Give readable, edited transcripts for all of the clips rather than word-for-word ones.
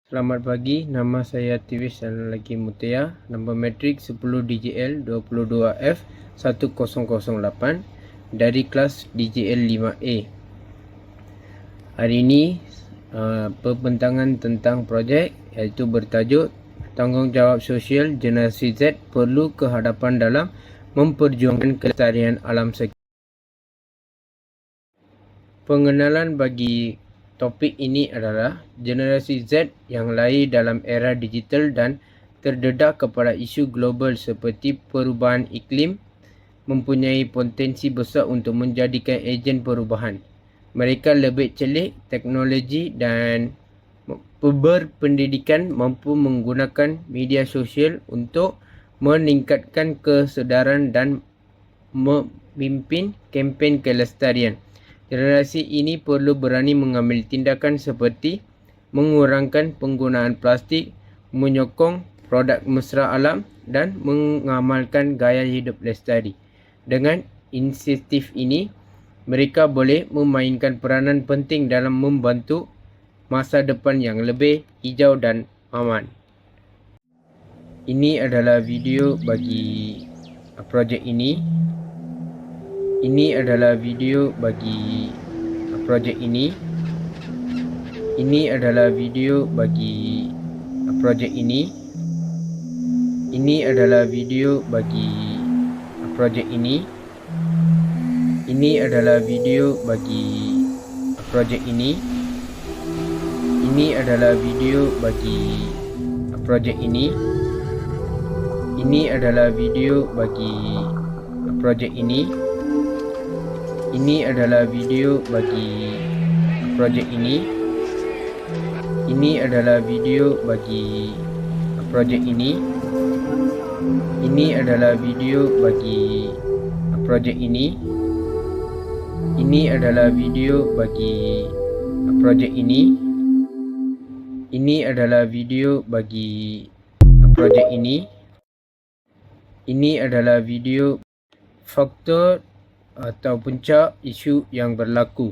Selamat pagi, nama saya Tivis Lagi Mutia, nombor metrik 10 DJL 22F 1008 dari kelas DJL 5A. Hari ini pembentangan tentang projek iaitu bertajuk Tanggungjawab Sosial Generasi Z Perlu Kehadapan dalam Memperjuangkan Kelestarian Alam Sekitar. Pengenalan bagi topik ini adalah generasi Z yang lahir dalam era digital dan terdedah kepada isu global seperti perubahan iklim mempunyai potensi besar untuk menjadikan ejen perubahan. Mereka lebih celik, teknologi dan berpendidikan mampu menggunakan media sosial untuk meningkatkan kesedaran dan memimpin kempen kelestarian. Generasi ini perlu berani mengambil tindakan seperti mengurangkan penggunaan plastik, menyokong produk mesra alam dan mengamalkan gaya hidup lestari. Dengan inisiatif ini, mereka boleh memainkan peranan penting dalam membantu masa depan yang lebih hijau dan aman. Ini adalah video bagi projek ini. Ini adalah video bagi projek ini. Ini adalah video bagi projek ini. Ini adalah video bagi projek ini. Ini adalah video bagi projek ini. Ini adalah video bagi projek ini. Ini adalah video bagi projek ini. Ini adalah video bagi projek ini. Ini adalah video bagi projek ini. Ini adalah video bagi projek ini. Ini adalah video bagi projek ini. Ini adalah video bagi projek ini. Ini adalah video faktor atau puncak isu yang berlaku.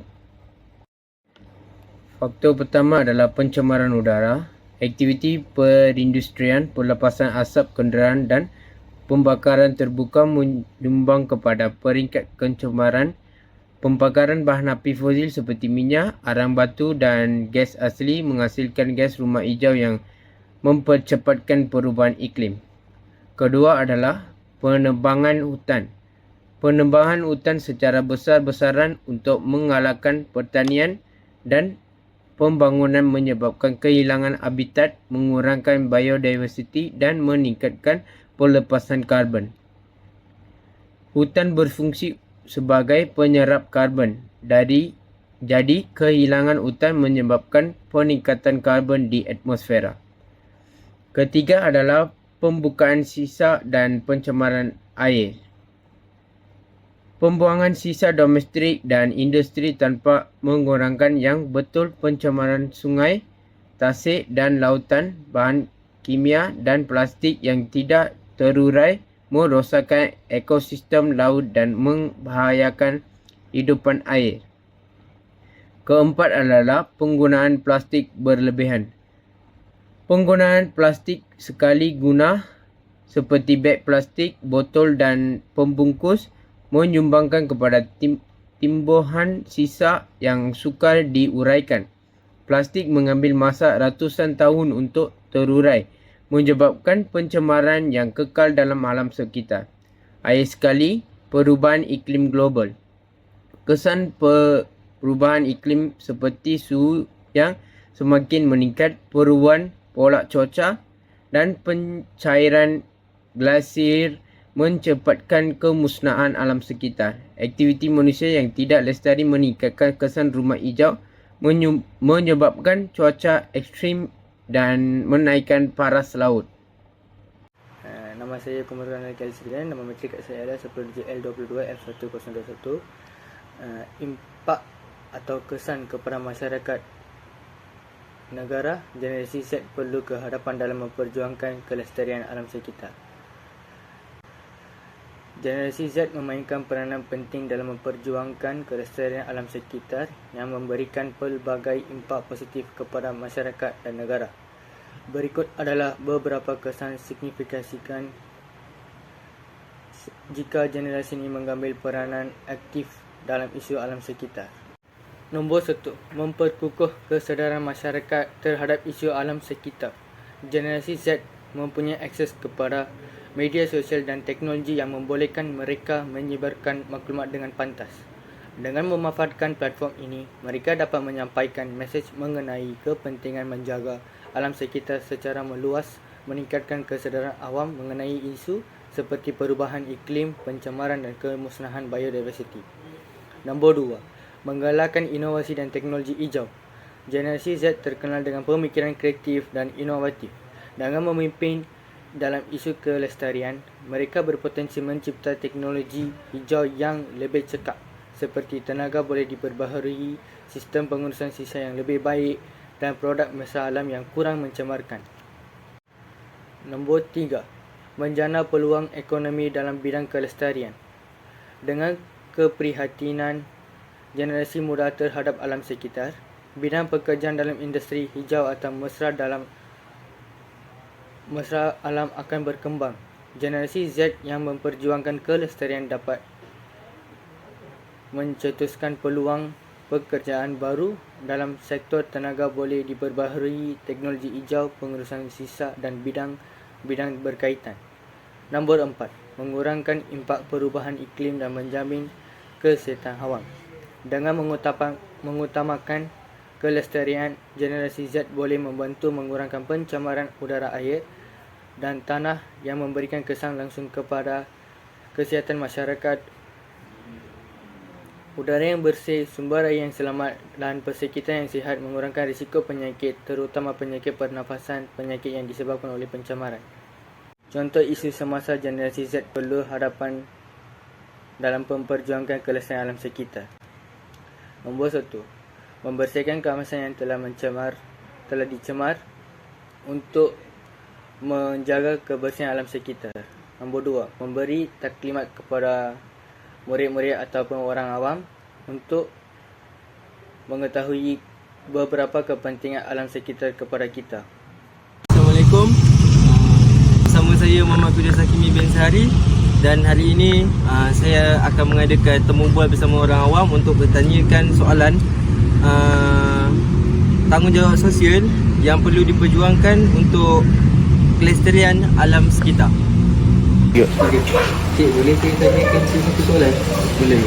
Faktor pertama adalah pencemaran udara, aktiviti perindustrian, pelepasan asap kenderaan dan pembakaran terbuka menyumbang kepada peringkat pencemaran. Pembakaran bahan api fosil seperti minyak, arang batu dan gas asli menghasilkan gas rumah hijau yang mempercepatkan perubahan iklim. Kedua adalah penebangan hutan. Penebangan hutan secara besar-besaran untuk mengalahkan pertanian dan pembangunan menyebabkan kehilangan habitat, mengurangkan biodiversiti dan meningkatkan pelepasan karbon. Hutan berfungsi sebagai penyerap karbon. Jadi kehilangan hutan menyebabkan peningkatan karbon di atmosfera. Ketiga adalah pembukaan sisa dan pencemaran air. Pembuangan sisa domestik dan industri tanpa mengurangkan yang betul pencemaran sungai, tasik dan lautan, bahan kimia dan plastik yang tidak terurai merosakkan ekosistem laut dan membahayakan hidupan air. Keempat adalah penggunaan plastik berlebihan. Penggunaan plastik sekali guna seperti beg plastik, botol dan pembungkus menyumbangkan kepada timbuhan sisa yang sukar diuraikan. Plastik mengambil masa ratusan tahun untuk terurai, menyebabkan pencemaran yang kekal dalam alam sekitar. Akhir sekali, perubahan iklim global. Kesan perubahan iklim seperti suhu yang semakin meningkat, perubahan pola cuaca dan pencairan glasier mencepatkan kemusnahan alam sekitar. Aktiviti manusia yang tidak lestari meningkatkan kesan rumah hijau, menyebabkan cuaca ekstrim dan menaikkan paras laut. Nama saya Kumpulan Lelaki Al-Sibran. Nama metrik saya adalah 10JL22F1021. Impak atau kesan kepada masyarakat negara, generasi Z perlu kehadapan dalam memperjuangkan kelestarian alam sekitar. Generasi Z memainkan peranan penting dalam memperjuangkan kelestarian alam sekitar yang memberikan pelbagai impak positif kepada masyarakat dan negara. Berikut adalah beberapa kesan signifikan jika generasi ini mengambil peranan aktif dalam isu alam sekitar. Nombor 1. Memperkukuh kesedaran masyarakat terhadap isu alam sekitar. Generasi Z mempunyai akses kepada media sosial dan teknologi yang membolehkan mereka menyebarkan maklumat dengan pantas. Dengan memanfaatkan platform ini, mereka dapat menyampaikan mesej mengenai kepentingan menjaga alam sekitar secara meluas, meningkatkan kesedaran awam mengenai isu seperti perubahan iklim, pencemaran dan kemusnahan biodiversiti. Nombor 2. Menggalakkan inovasi dan teknologi hijau. Generasi Z terkenal dengan pemikiran kreatif dan inovatif. Dengan memimpin dalam isu kelestarian, mereka berpotensi mencipta teknologi hijau yang lebih cekap, seperti tenaga boleh diperbaharui, sistem pengurusan sisa yang lebih baik dan produk masa alam yang kurang mencemarkan. Nombor 3. Menjana peluang ekonomi dalam bidang kelestarian. Dengan keprihatinan generasi muda terhadap alam sekitar, bidang pekerjaan dalam industri hijau atau mesra alam akan berkembang. Generasi Z yang memperjuangkan kelestarian dapat mencetuskan peluang pekerjaan baru dalam sektor tenaga boleh diperbaharui, teknologi hijau, pengurusan sisa dan bidang berkaitan. Nombor 4. Mengurangkan impak perubahan iklim dan menjamin kesihatan awam. Dengan mengutamakan kelestarian, generasi Z boleh membantu mengurangkan pencemaran udara, air dan tanah yang memberikan kesan langsung kepada kesihatan masyarakat. Udara yang bersih, sumber air yang selamat dan persekitaran yang sihat mengurangkan risiko penyakit, terutama penyakit pernafasan, penyakit yang disebabkan oleh pencemaran. Contoh isu semasa generasi Z perlu hadapan dalam memperjuangkan kelestarian alam sekitar. Nombor 1. Membersihkan kawasan yang telah dicemar untuk menjaga kebersihan alam sekitar. Nombor 2. Memberi taklimat kepada murid-murid ataupun orang awam untuk mengetahui beberapa kepentingan alam sekitar kepada kita. Assalamualaikum. Bersama saya Muhammad Firdaus Hakimi bin Sehari, dan hari ini saya akan mengadakan temu bual bersama orang awam untuk bertanyakan soalan tanggungjawab sosial yang perlu diperjuangkan untuk kelestarian alam sekitar. Cik, boleh saya tanyakan satu soalan? Boleh.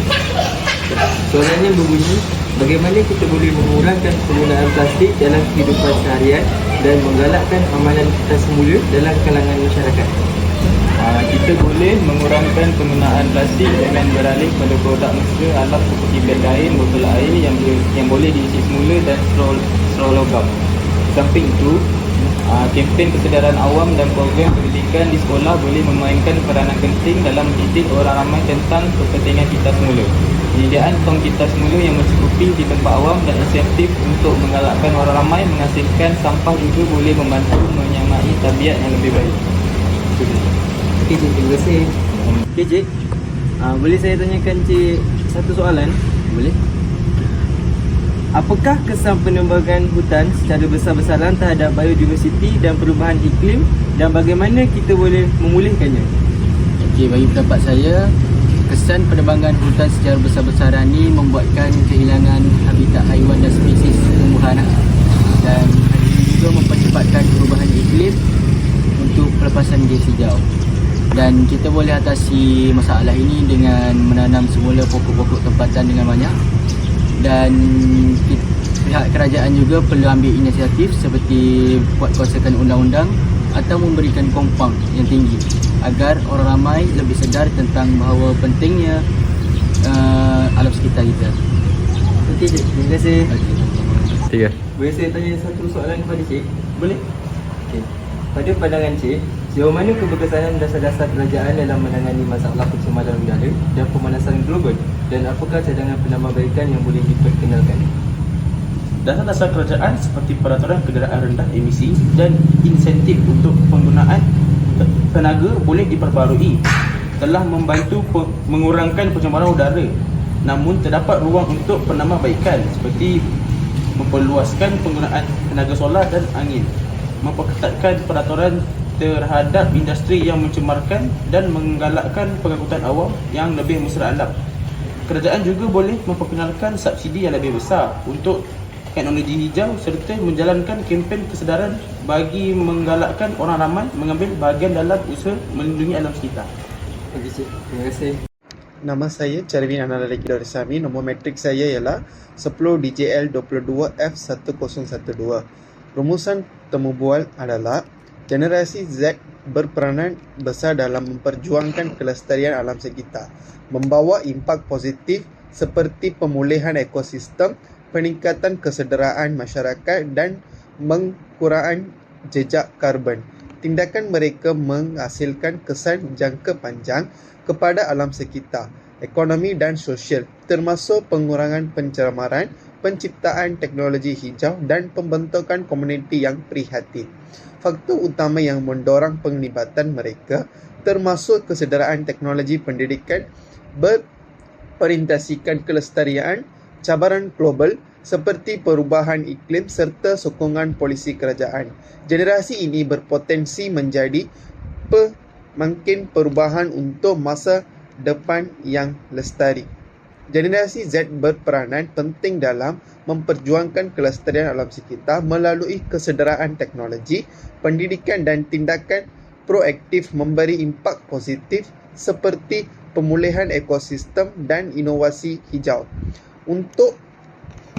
Soalannya berbunyi, bagaimana kita boleh mengurangkan penggunaan plastik dalam kehidupan seharian dan menggalakkan amalan kita semula dalam kalangan masyarakat? Kita boleh mengurangkan penggunaan plastik dengan beralih pada produk mesra alam seperti beg kain, botol air yang boleh diisi semula dan straw logam. Samping itu, kempen kesedaran awam dan program pendidikan di sekolah boleh memainkan peranan penting dalam mendidik orang ramai tentang kepentingan kita semula. Penyediaan tong kita semula yang mencukupi di tempat awam dan insentif untuk menggalakkan orang ramai menghasilkan sampah juga boleh membantu menyamai tabiat yang lebih baik. Okey Cik, terima kasih. Okey Cik, boleh saya tanyakan Cik satu soalan? Boleh. Apakah kesan penebangan hutan secara besar-besaran terhadap biodiversiti dan perubahan iklim, dan bagaimana kita boleh memulihkannya? Okey, bagi pendapat saya, kesan penebangan hutan secara besar-besaran ini membuatkan kehilangan habitat haiwan dan spesies tumbuhan, dan ini juga mempercepatkan perubahan iklim untuk pelepasan gas hijau. Dan kita boleh atasi masalah ini dengan menanam semula pokok-pokok tempatan dengan banyak. Dan pihak kerajaan juga perlu ambil inisiatif seperti buat kuasakan undang-undang atau memberikan kompang yang tinggi agar orang ramai lebih sedar tentang bahawa pentingnya alam sekitar kita. Okey Cik, terima kasih. Tiga. Boleh saya tanya satu soalan kepada Cik? Boleh? Okey. Pada pandangan Cik, sejauh mana keberkesanan dasar-dasar kerajaan dalam menangani masalah pencemaran udara dan pemanasan global, dan apakah cadangan penambahbaikan yang boleh diperkenalkan? Dasar-dasar kerajaan seperti peraturan kenderaan rendah emisi dan insentif untuk penggunaan tenaga boleh diperbarui telah membantu mengurangkan pencemaran udara. Namun terdapat ruang untuk penambahbaikan seperti memperluaskan penggunaan tenaga solar dan angin. memperketatkan peraturan terhadap industri yang mencemarkan dan menggalakkan pengangkutan awam yang lebih mesra alam. Kerajaan juga boleh memperkenalkan subsidi yang lebih besar untuk teknologi hijau serta menjalankan kempen kesedaran bagi menggalakkan orang ramai mengambil bahagian dalam usaha melindungi alam sekitar. Okey, Cik. Terima kasih. Nama saya Charvin Analaleki Dorisami. Nombor matrik saya ialah 10 DJL 22 F1012. Rumusan temu bual adalah generasi Z berperanan besar dalam memperjuangkan kelestarian alam sekitar, membawa impak positif seperti pemulihan ekosistem, peningkatan kesedaraan masyarakat dan mengurangi jejak karbon. Tindakan mereka menghasilkan kesan jangka panjang kepada alam sekitar, ekonomi dan sosial, termasuk pengurangan pencemaran, penciptaan teknologi hijau dan pembentukan komuniti yang prihatin. Faktor utama yang mendorong penglibatan mereka termasuk kesedaraan teknologi pendidikan, berorientasikan kelestarian, cabaran global seperti perubahan iklim serta sokongan polisi kerajaan. Generasi ini berpotensi menjadi pemangkin perubahan untuk masa depan yang lestari. Generasi Z berperanan penting dalam memperjuangkan kelestarian alam sekitar melalui kesedaraan teknologi, pendidikan dan tindakan proaktif memberi impak positif seperti pemulihan ekosistem dan inovasi hijau. Untuk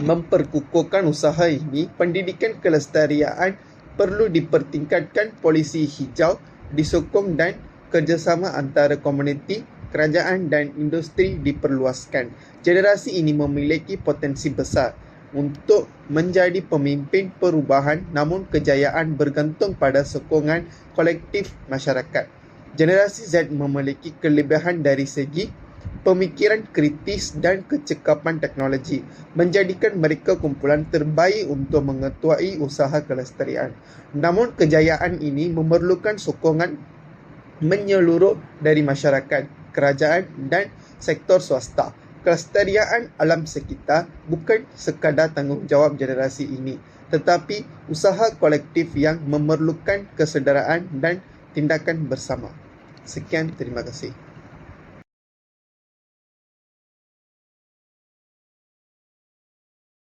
memperkukuhkan usaha ini, pendidikan kelestarian perlu dipertingkatkan, polisi hijau disokong dan kerjasama antara komuniti, kerajaan dan industri diperluaskan. Generasi ini memiliki potensi besar untuk menjadi pemimpin perubahan, namun kejayaan bergantung pada sokongan kolektif masyarakat. Generasi Z memiliki kelebihan dari segi pemikiran kritis dan kecekapan teknologi, menjadikan mereka kumpulan terbaik untuk mengetuai usaha kelestarian. Namun kejayaan ini memerlukan sokongan menyeluruh dari masyarakat, kerajaan dan sektor swasta. Kelestarian alam sekitar bukan sekadar tanggungjawab generasi ini, tetapi usaha kolektif yang memerlukan kesedaraan dan tindakan bersama. Sekian, terima kasih.